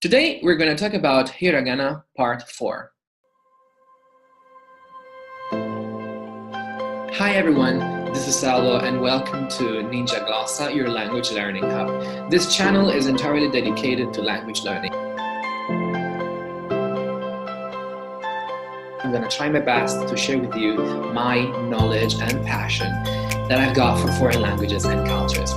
Today, we're going to talk about Hiragana Part 4. Hi everyone, this is Salo and welcome to Ninja Glossa, your language learning hub. This channel is entirely dedicated to language learning. I'm going to try my best to share with you my knowledge and passion that I've got for foreign languages and cultures.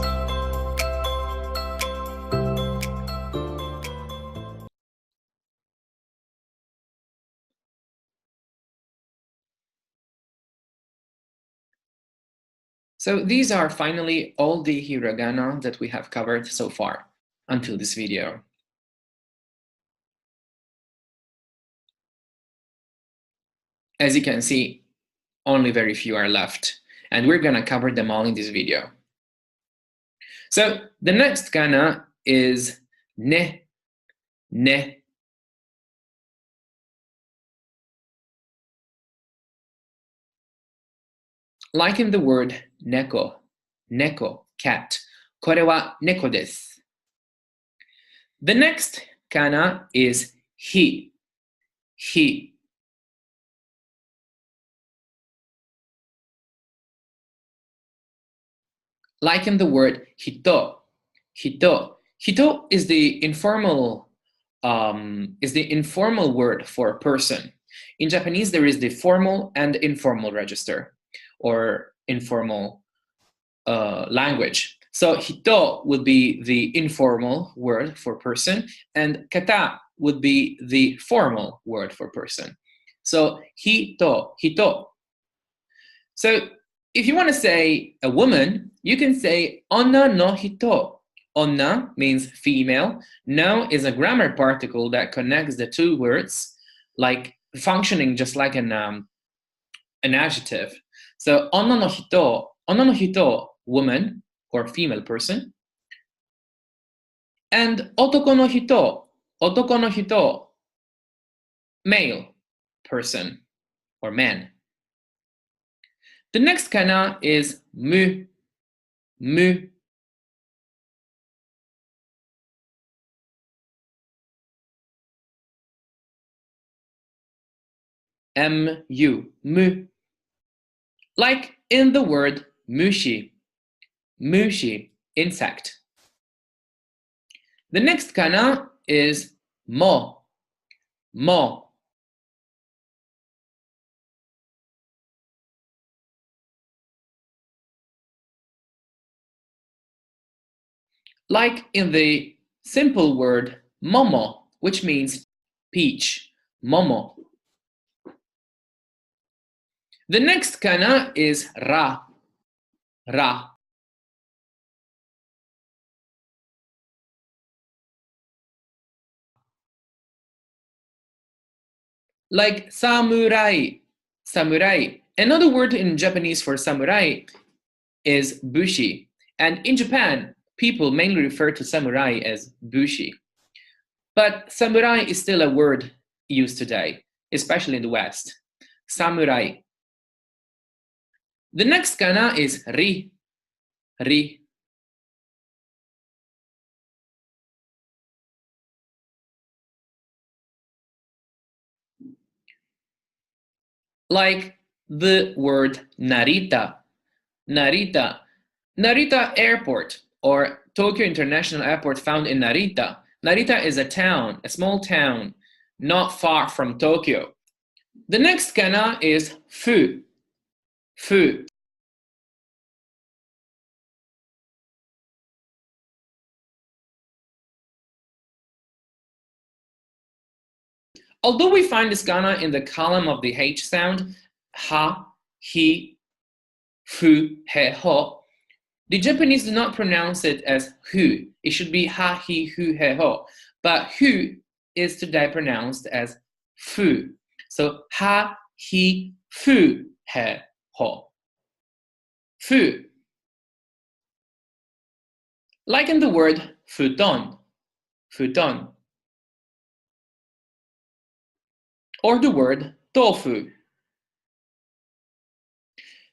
So these are finally all the hiragana that we have covered so far until this video. As you can see, only very few are left, and we're gonna cover them all in this video. So the next kana is ne. Like in the word neko, cat. これは猫です. The next kana is he. Like in the word hito. Hito is the informal word for a person. In Japanese, there is the formal and informal register, or informal language. So hito would be the informal word for person, and kata would be the formal word for person. So hito. So if you want to say a woman, you can say onna no hito. Onna means female. No is a grammar particle that connects the two words, like functioning just like an adjective. So onna no hito, woman or female person. And otoko no hito, male person or man. The next kana is mu. Mu. Like in the word mushi, insect. The next kana is mo. Like in the simple word momo, which means peach, momo. The next kana is ra. Like samurai. Another word in Japanese for samurai is bushi. And in Japan, people mainly refer to samurai as bushi. But samurai is still a word used today, especially in the West. Samurai. The next kana is ri. Like the word Narita. Narita Airport, or Tokyo International Airport, found in Narita. Narita is a town, a small town, not far from Tokyo. The next kana is fu. Although we find this kana in the column of the H sound, ha, he, fu, he, ho, the Japanese do not pronounce it as hu. It should be ha, he, hu, he, ho. But hu is today pronounced as fu. So ha, he, fu, he, ho. Fu. Like in the word futon. Or the word tofu.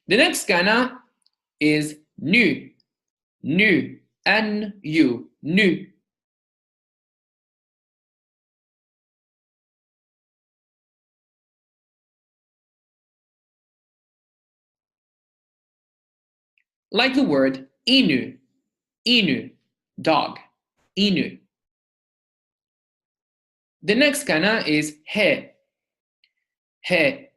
The next kana is nu. N-U, nu. Like the word inu, inu, dog, inu. The next kana is he, he.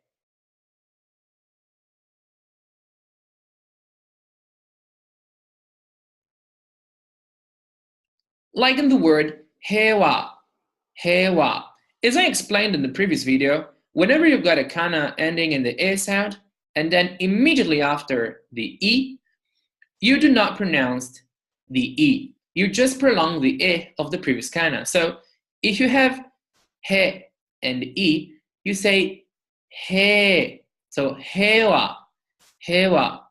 Like in the word hewa, hewa. As I explained in the previous video, whenever you've got a kana ending in the e sound, and then immediately after the e, you do not pronounce the e. You just prolong the e of the previous kana. So if you have he and e, you say he. So hewa, hewa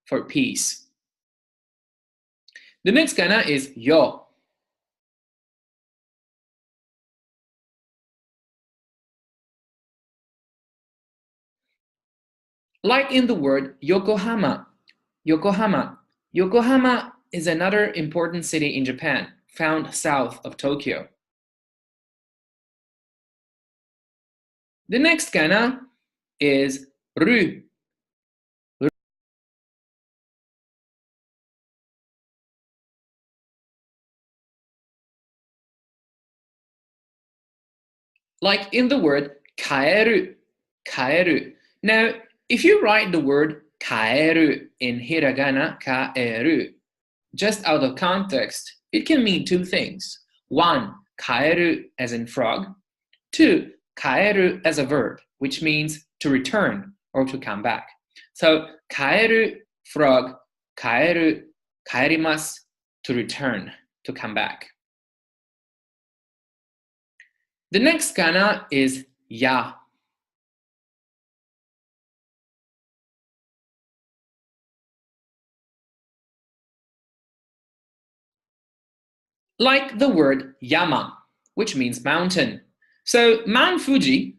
for peace. The next kana is yo. Like in the word Yokohama, Yokohama. Yokohama is another important city in Japan, found south of Tokyo. The next kana is ru. Like in the word kaeru, kaeru. Now, if you write the word kaeru in hiragana, kaeru, just out of context, it can mean two things. One, kaeru as in frog. Two, kaeru as a verb, which means to return or to come back. So, kaeru, frog, kaeru, kaerimasu, to return, to come back. The next kana is ya. Like the word Yama, which means mountain. So Mount Fuji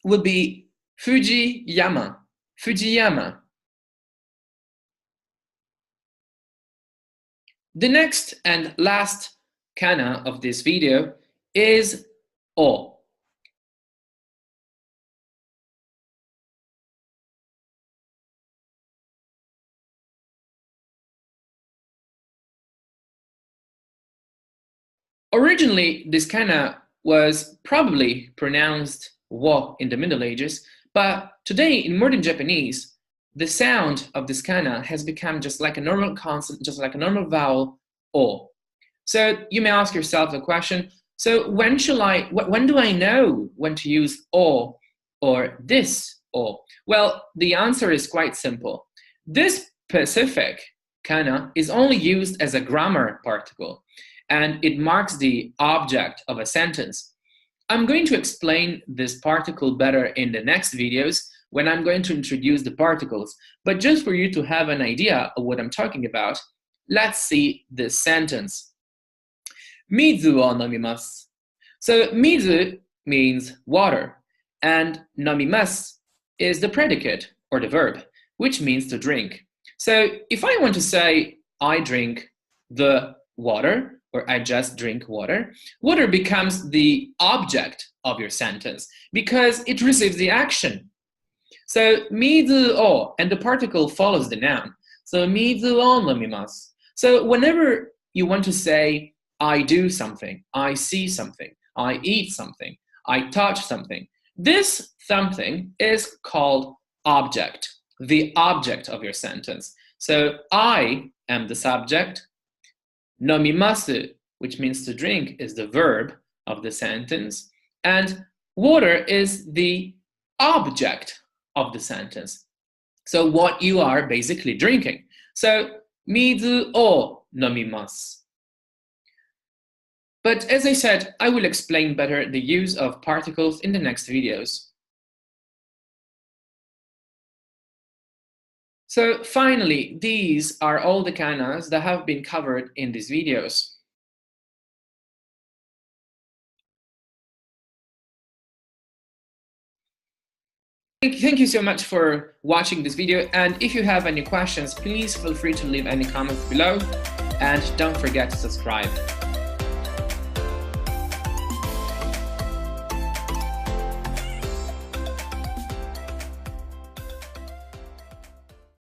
would be Fuji-yama, Fujiyama. The next and last kana of this video is o. Originally, this kana was probably pronounced wo in the Middle Ages, but today in modern Japanese, the sound of this kana has become just like a normal consonant, just like a normal vowel, o. So you may ask yourself the question, so when do I know when to use o or this o? Well, the answer is quite simple. This specific kana is only used as a grammar particle, and it marks the object of a sentence. I'm going to explain this particle better in the next videos when I'm going to introduce the particles, but just for you to have an idea of what I'm talking about, let's see this sentence. Mizu wo nomimasu. So mizu means water, and nomimasu is the predicate or the verb, which means to drink. So if I want to say I drink the water, or I just drink water, water becomes the object of your sentence because it receives the action. So mizu o, and the particle follows the noun. So mizu o nomimasu. So whenever you want to say I do something, I see something, I eat something, I touch something, this something is called object, the object of your sentence. So I am the subject. Nomimasu, which means to drink, is the verb of the sentence, and water is the object of the sentence. So what you are basically drinking. So mizu o nomimasu. But as I said, I will explain better the use of particles in the next videos. So finally, these are all the kanas that have been covered in these videos. Thank you so much for watching this video, and if you have any questions, please feel free to leave any comments below, and don't forget to subscribe.